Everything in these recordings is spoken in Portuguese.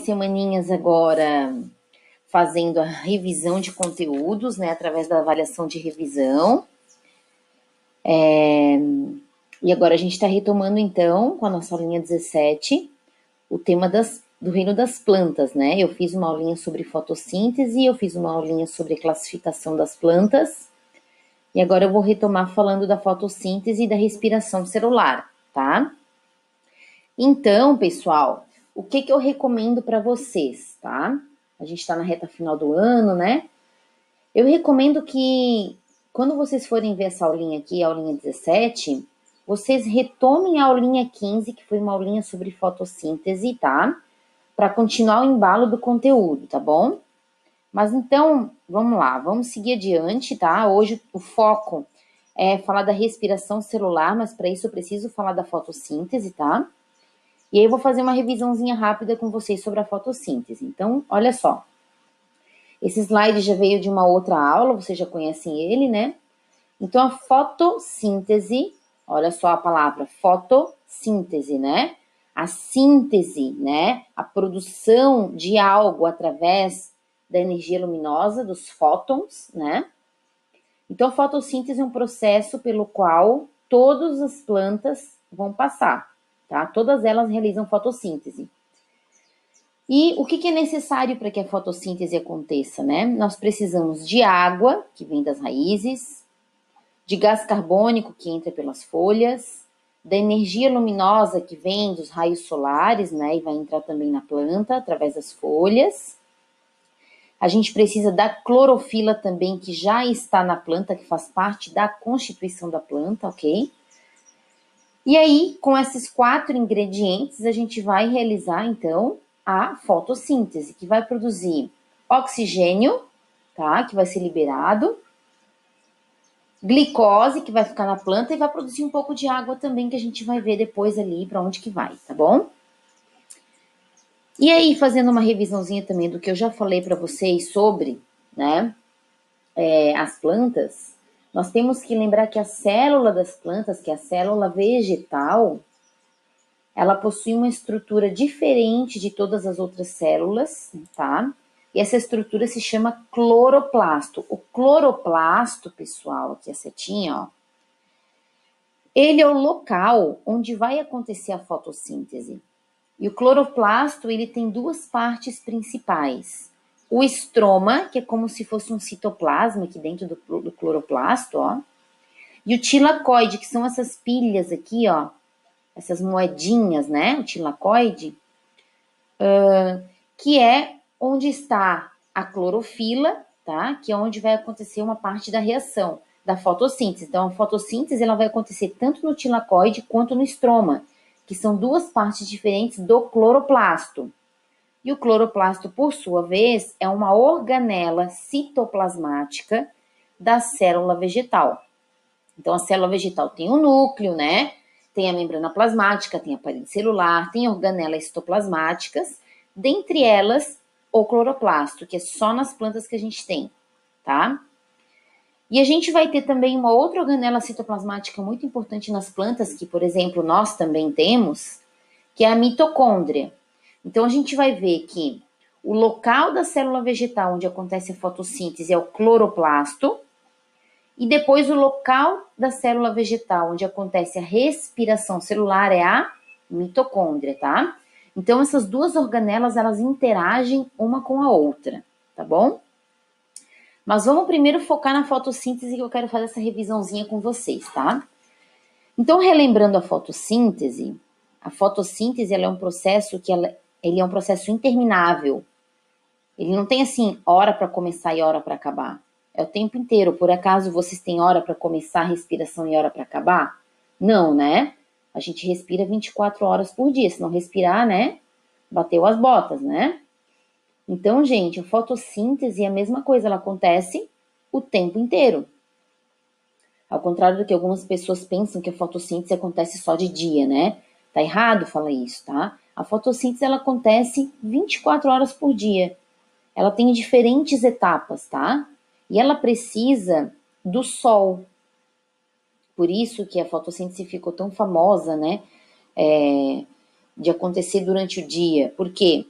semaninhas agora fazendo a revisão de conteúdos, né, através da avaliação de revisão. E agora a gente está retomando, então, com a nossa aulinha 17, o tema do reino das plantas, né? Eu fiz uma aulinha sobre fotossíntese, eu fiz uma aulinha sobre classificação das plantas, e agora eu vou retomar falando da fotossíntese e da respiração celular, tá? Então, pessoal, o que eu recomendo para vocês, tá? A gente está na reta final do ano, né? Eu recomendo que, quando vocês forem ver essa aulinha aqui, a aulinha 17, vocês retomem a aulinha 15, que foi uma aulinha sobre fotossíntese, tá? Para continuar o embalo do conteúdo, tá bom? Mas então, vamos lá, vamos seguir adiante, tá? Hoje o foco é falar da respiração celular, mas para isso eu preciso falar da fotossíntese, tá? E aí eu vou fazer uma revisãozinha rápida com vocês sobre a fotossíntese. Então, olha só. Esse slide já veio de uma outra aula, vocês já conhecem ele, né? Então, a fotossíntese, olha só a palavra, fotossíntese, né? A síntese, né? A produção de algo através da energia luminosa, dos fótons, né? Então, a fotossíntese é um processo pelo qual todas as plantas vão passar, tá? Todas elas realizam fotossíntese. E o que é necessário para que a fotossíntese aconteça, né? Nós precisamos de água, que vem das raízes, de gás carbônico, que entra pelas folhas, da energia luminosa, que vem dos raios solares, né? E vai entrar também na planta, através das folhas. A gente precisa da clorofila também, que já está na planta, que faz parte da constituição da planta, ok? E aí, com esses 4 ingredientes, a gente vai realizar, então, a fotossíntese, que vai produzir oxigênio, tá? Que vai ser liberado, glicose, que vai ficar na planta, e vai produzir um pouco de água também, que a gente vai ver depois ali para onde que vai, tá bom? E aí, fazendo uma revisãozinha também do que eu já falei para vocês sobre, né, as plantas, nós temos que lembrar que a célula das plantas, que é a célula vegetal, ela possui uma estrutura diferente de todas as outras células, tá? E essa estrutura se chama cloroplasto. O cloroplasto, pessoal, aqui a setinha, ó, ele é o local onde vai acontecer a fotossíntese. E o cloroplasto, ele tem 2 partes principais. O estroma, que é como se fosse um citoplasma aqui dentro do cloroplasto, ó. E o tilacoide, que são essas pilhas aqui, ó. Essas moedinhas, né? O tilacoide, que é onde está a clorofila, tá? Que é onde vai acontecer uma parte da reação, da fotossíntese. Então, a fotossíntese ela vai acontecer tanto no tilacoide quanto no estroma, que são 2 partes diferentes do cloroplasto. E o cloroplasto, por sua vez, é uma organela citoplasmática da célula vegetal. Então, a célula vegetal tem um núcleo, né? Tem a membrana plasmática, tem a parede celular, tem organelas citoplasmáticas, dentre elas o cloroplasto, que é só nas plantas que a gente tem, tá? E a gente vai ter também uma outra organela citoplasmática muito importante nas plantas, que, por exemplo, nós também temos, que é a mitocôndria. Então, a gente vai ver que o local da célula vegetal onde acontece a fotossíntese é o cloroplasto, e depois o local da célula vegetal onde acontece a respiração celular é a mitocôndria, tá? Então, essas 2 organelas, elas interagem uma com a outra, tá bom? Mas vamos primeiro focar na fotossíntese, que eu quero fazer essa revisãozinha com vocês, tá? Então, relembrando a fotossíntese ela é um processo ele é um processo interminável. Ele não tem, assim, hora para começar e hora para acabar. É o tempo inteiro. Por acaso vocês têm hora para começar a respiração e hora para acabar? Não, né? A gente respira 24 horas por dia. Se não respirar, né? Bateu as botas, né? Então, gente, a fotossíntese é a mesma coisa. Ela acontece o tempo inteiro. Ao contrário do que algumas pessoas pensam que a fotossíntese acontece só de dia, né? Tá errado falar isso, tá? A fotossíntese, ela acontece 24 horas por dia. Ela tem diferentes etapas, tá? E ela precisa do sol. Por isso que a fotossíntese ficou tão famosa, né? De acontecer durante o dia. Por quê?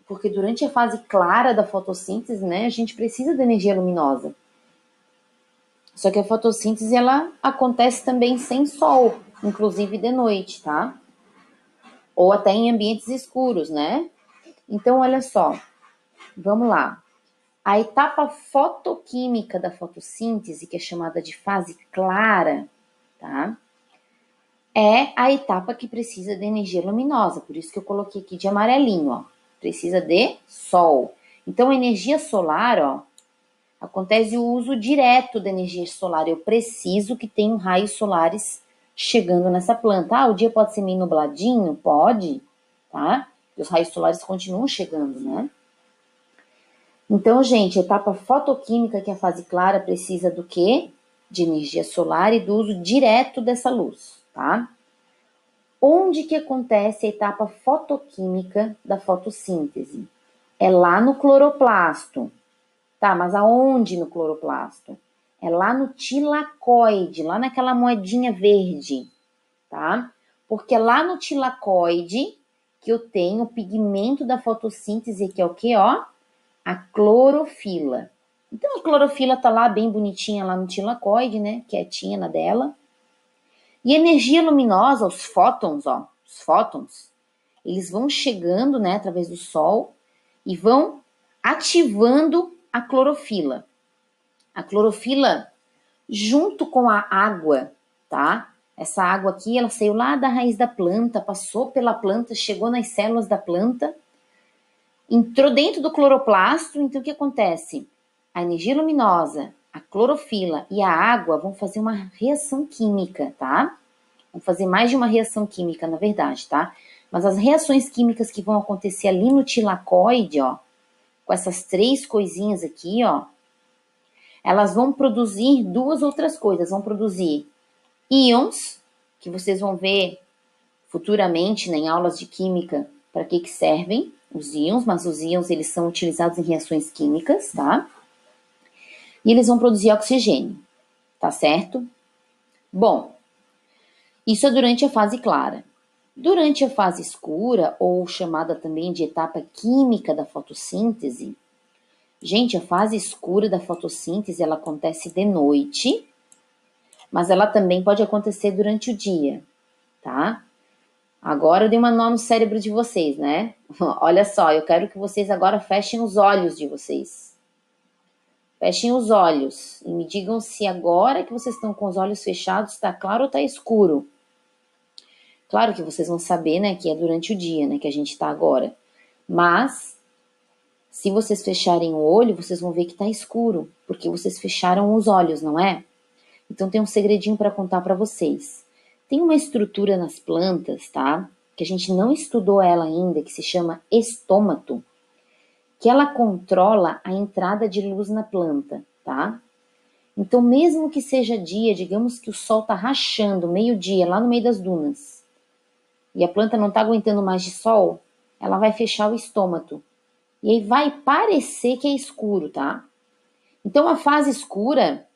porque durante a fase clara da fotossíntese, né, a gente precisa de energia luminosa. Só que a fotossíntese, ela acontece também sem sol, inclusive de noite, tá? Ou até em ambientes escuros, né? Então, olha só, vamos lá. A etapa fotoquímica da fotossíntese, que é chamada de fase clara, tá? É a etapa que precisa de energia luminosa, por isso que eu coloquei aqui de amarelinho, ó. Precisa de sol. Então, a energia solar, ó, acontece o uso direto da energia solar. Eu preciso que tenham raios solares chegando nessa planta. Ah, o dia pode ser meio nubladinho? Pode, tá? Os raios solares continuam chegando, né? Então, gente, a etapa fotoquímica, que é a fase clara, precisa do quê? De energia solar e do uso direto dessa luz, tá? Onde que acontece a etapa fotoquímica da fotossíntese? É lá no cloroplasto. Tá, mas aonde no cloroplasto? É lá no tilacoide, lá naquela moedinha verde, tá? Porque é lá no tilacoide que eu tenho o pigmento da fotossíntese, que é o quê, ó? A clorofila. Então, a clorofila tá lá bem bonitinha lá no tilacoide, né? Quietinha na dela. E a energia luminosa, os fótons, ó, os fótons, eles vão chegando, né, através do sol e vão ativando a clorofila. A clorofila, junto com a água, tá? Essa água aqui, ela saiu lá da raiz da planta, passou pela planta, chegou nas células da planta, entrou dentro do cloroplasto. Então, o que acontece? A energia luminosa, a clorofila e a água vão fazer uma reação química, tá? Vão fazer mais de uma reação química, na verdade, tá? Mas as reações químicas que vão acontecer ali no tilacoide, ó, com essas três coisinhas aqui, ó, elas vão produzir duas outras coisas. Vão produzir íons, que vocês vão ver futuramente, né, em aulas de química, para que servem os íons, mas os íons, eles são utilizados em reações químicas, tá? E eles vão produzir oxigênio, tá certo? Bom, isso é durante a fase clara. Durante a fase escura, ou chamada também de etapa química da fotossíntese, gente, a fase escura da fotossíntese, ela acontece de noite, mas ela também pode acontecer durante o dia, tá? Agora eu dei uma nó no cérebro de vocês, né? Olha só, eu quero que vocês agora fechem os olhos de vocês. Fechem os olhos e me digam se agora que vocês estão com os olhos fechados, tá claro ou tá escuro. Claro que vocês vão saber, né, que é durante o dia, né, que a gente tá agora. Mas, se vocês fecharem o olho, vocês vão ver que tá escuro, porque vocês fecharam os olhos, não é? Então, tem um segredinho para contar para vocês. Tem uma estrutura nas plantas, tá? Que a gente não estudou ela ainda, que se chama estômato, que ela controla a entrada de luz na planta, tá? Então, mesmo que seja dia, digamos que o sol tá rachando, meio-dia, lá no meio das dunas, e a planta não tá aguentando mais de sol, ela vai fechar o estômato. E aí vai parecer que é escuro, tá? Então, a fase escura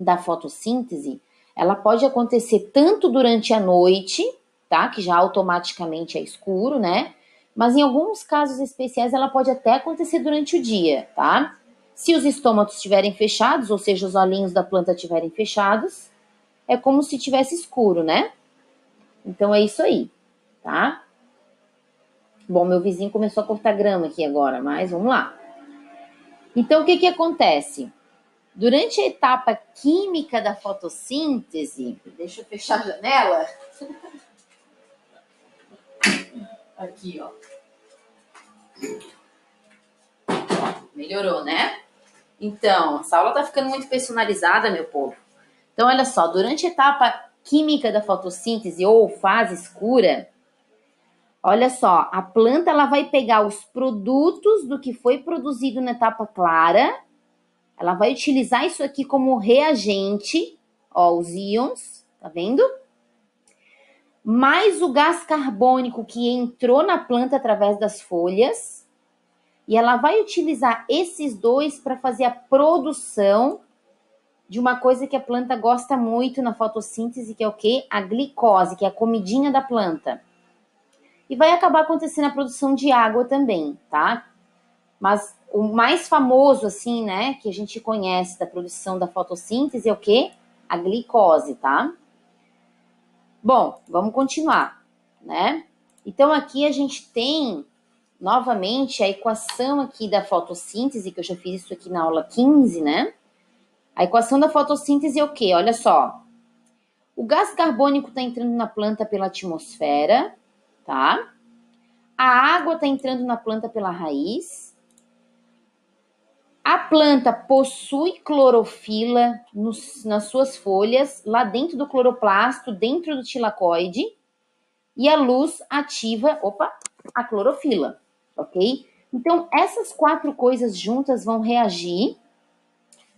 da fotossíntese, ela pode acontecer tanto durante a noite, tá? Que já automaticamente é escuro, né? Mas em alguns casos especiais, ela pode até acontecer durante o dia, tá? Se os estômatos estiverem fechados, ou seja, os olhinhos da planta estiverem fechados, é como se tivesse escuro, né? Então é isso aí, tá? Bom, meu vizinho começou a cortar grama aqui agora, mas vamos lá. Então, o que que acontece? Durante a etapa química da fotossíntese, deixa eu fechar a janela. Aqui, ó. Melhorou, né? Então, essa aula tá ficando muito personalizada, meu povo. Então, olha só, durante a etapa química da fotossíntese ou fase escura, olha só, a planta ela vai pegar os produtos do que foi produzido na etapa clara, ela vai utilizar isso aqui como reagente, ó, os íons, tá vendo? Mais o gás carbônico que entrou na planta através das folhas, e ela vai utilizar esses dois para fazer a produção de uma coisa que a planta gosta muito na fotossíntese, que é o quê? A glicose, que é a comidinha da planta. E vai acabar acontecendo a produção de água também, tá? Mas o mais famoso, assim, né, que a gente conhece da produção da fotossíntese é o quê? A glicose, tá? Bom, vamos continuar, né? Então, aqui a gente tem, novamente, a equação aqui da fotossíntese, que eu já fiz isso aqui na aula 15, né? A equação da fotossíntese é o quê? Olha só. O gás carbônico está entrando na planta pela atmosfera, tá? A água está entrando na planta pela raiz. A planta possui clorofila nas suas folhas, lá dentro do cloroplasto, dentro do tilacoide, e a luz ativa, a clorofila, ok? Então, essas 4 coisas juntas vão reagir,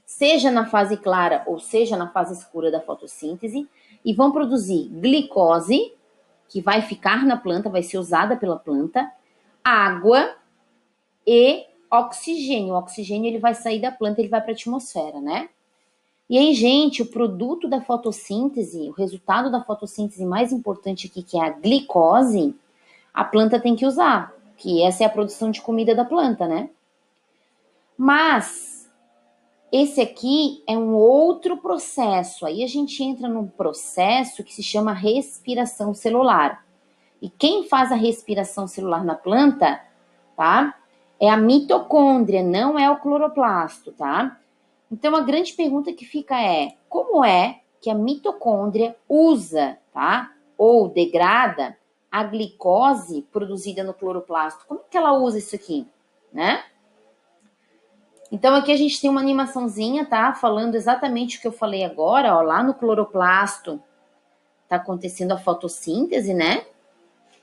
seja na fase clara ou seja na fase escura da fotossíntese, e vão produzir glicose, que vai ficar na planta, vai ser usada pela planta, água e oxigênio. O oxigênio ele vai sair da planta, ele vai para a atmosfera, né? E aí, gente, o produto da fotossíntese, o resultado da fotossíntese mais importante aqui, que é a glicose, a planta tem que usar, que essa é a produção de comida da planta, né? Mas esse aqui é um outro processo. Aí a gente entra num processo que se chama respiração celular. E quem faz a respiração celular na planta, tá? É a mitocôndria, não é o cloroplasto, tá? Então, a grande pergunta que fica é, como é que a mitocôndria usa, tá? Ou degrada a glicose produzida no cloroplasto? Como que ela usa isso aqui, né? Então, aqui a gente tem uma animaçãozinha, tá? Falando exatamente o que eu falei agora, ó. Lá no cloroplasto tá acontecendo a fotossíntese, né?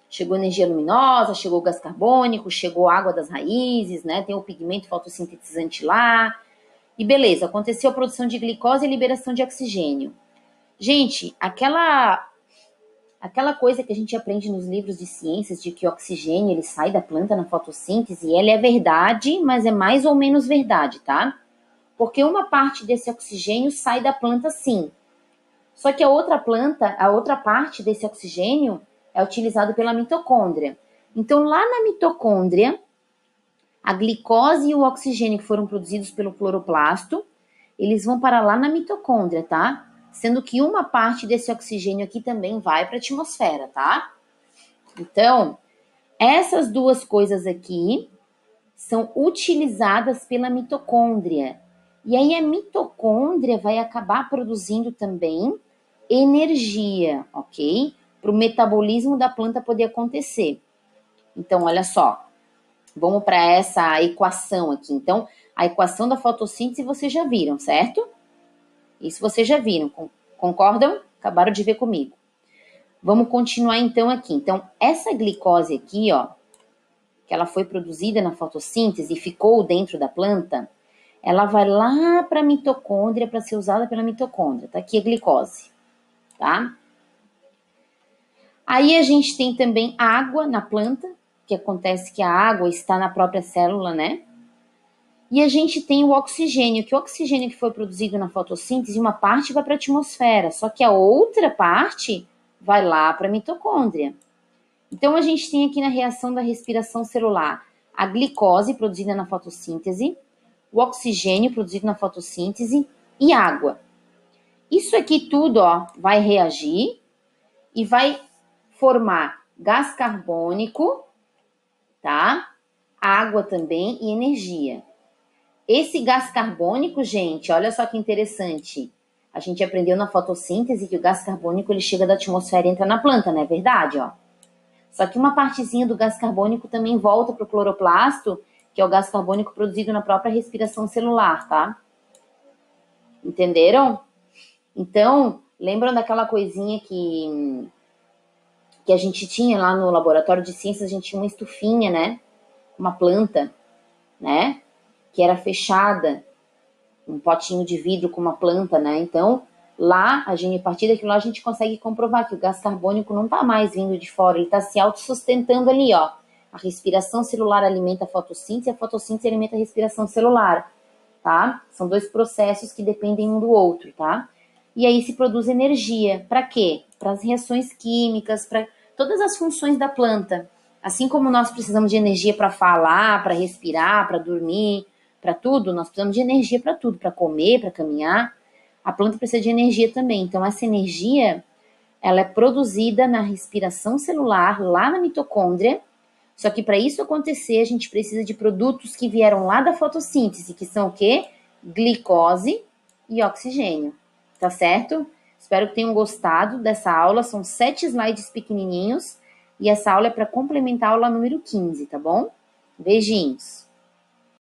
Chegou energia luminosa, chegou o gás carbônico, chegou a água das raízes, né? Tem o pigmento fotossintetizante lá. E beleza, aconteceu a produção de glicose e liberação de oxigênio. Gente, aquela coisa que a gente aprende nos livros de ciências de que o oxigênio ele sai da planta na fotossíntese, ela é verdade, mas é mais ou menos verdade, tá? Porque uma parte desse oxigênio sai da planta sim. Só que a outra parte desse oxigênio é utilizado pela mitocôndria. Então, lá na mitocôndria, a glicose e o oxigênio que foram produzidos pelo cloroplasto, eles vão para lá na mitocôndria, tá? Sendo que uma parte desse oxigênio aqui também vai para a atmosfera, tá? Então, essas duas coisas aqui são utilizadas pela mitocôndria. E aí a mitocôndria vai acabar produzindo também energia, ok? Para o metabolismo da planta poder acontecer. Então, olha só. Vamos para essa equação aqui. Então, a equação da fotossíntese vocês já viram, certo? Isso vocês já viram, concordam? Acabaram de ver comigo. Vamos continuar então aqui. Então, essa glicose aqui, ó, que ela foi produzida na fotossíntese e ficou dentro da planta, ela vai lá para a mitocôndria para ser usada pela mitocôndria. Tá aqui a glicose, tá? Aí a gente tem também água na planta, que acontece que a água está na própria célula, né? E a gente tem o oxigênio, que o oxigênio que foi produzido na fotossíntese, uma parte vai para a atmosfera, só que a outra parte vai lá para a mitocôndria. Então, a gente tem aqui na reação da respiração celular a glicose produzida na fotossíntese, o oxigênio produzido na fotossíntese e água. Isso aqui tudo, ó, vai reagir e vai formar gás carbônico, tá? Água também e energia. Esse gás carbônico, gente, olha só que interessante. A gente aprendeu na fotossíntese que o gás carbônico ele chega da atmosfera e entra na planta, não é verdade, ó? Só que uma partezinha do gás carbônico também volta para o cloroplasto, que é o gás carbônico produzido na própria respiração celular, tá? Entenderam? Então, lembram daquela coisinha que a gente tinha lá no laboratório de ciências, a gente tinha uma estufinha, né? Uma planta, né? Que era fechada, um potinho de vidro com uma planta, né? Então, lá, a partir daquilo lá, a gente consegue comprovar que o gás carbônico não está mais vindo de fora, ele está se autossustentando ali, ó. A respiração celular alimenta a fotossíntese alimenta a respiração celular, tá? São dois processos que dependem um do outro, tá? E aí se produz energia. Para quê? Para as reações químicas, para todas as funções da planta. Assim como nós precisamos de energia para falar, para respirar, para dormir, para tudo, nós precisamos de energia para tudo, para comer, para caminhar. A planta precisa de energia também. Então, essa energia, ela é produzida na respiração celular, lá na mitocôndria. Só que para isso acontecer, a gente precisa de produtos que vieram lá da fotossíntese, que são o quê? Glicose e oxigênio. Tá certo? Espero que tenham gostado dessa aula. São 7 slides pequenininhos. E essa aula é para complementar a aula número 15, tá bom? Beijinhos!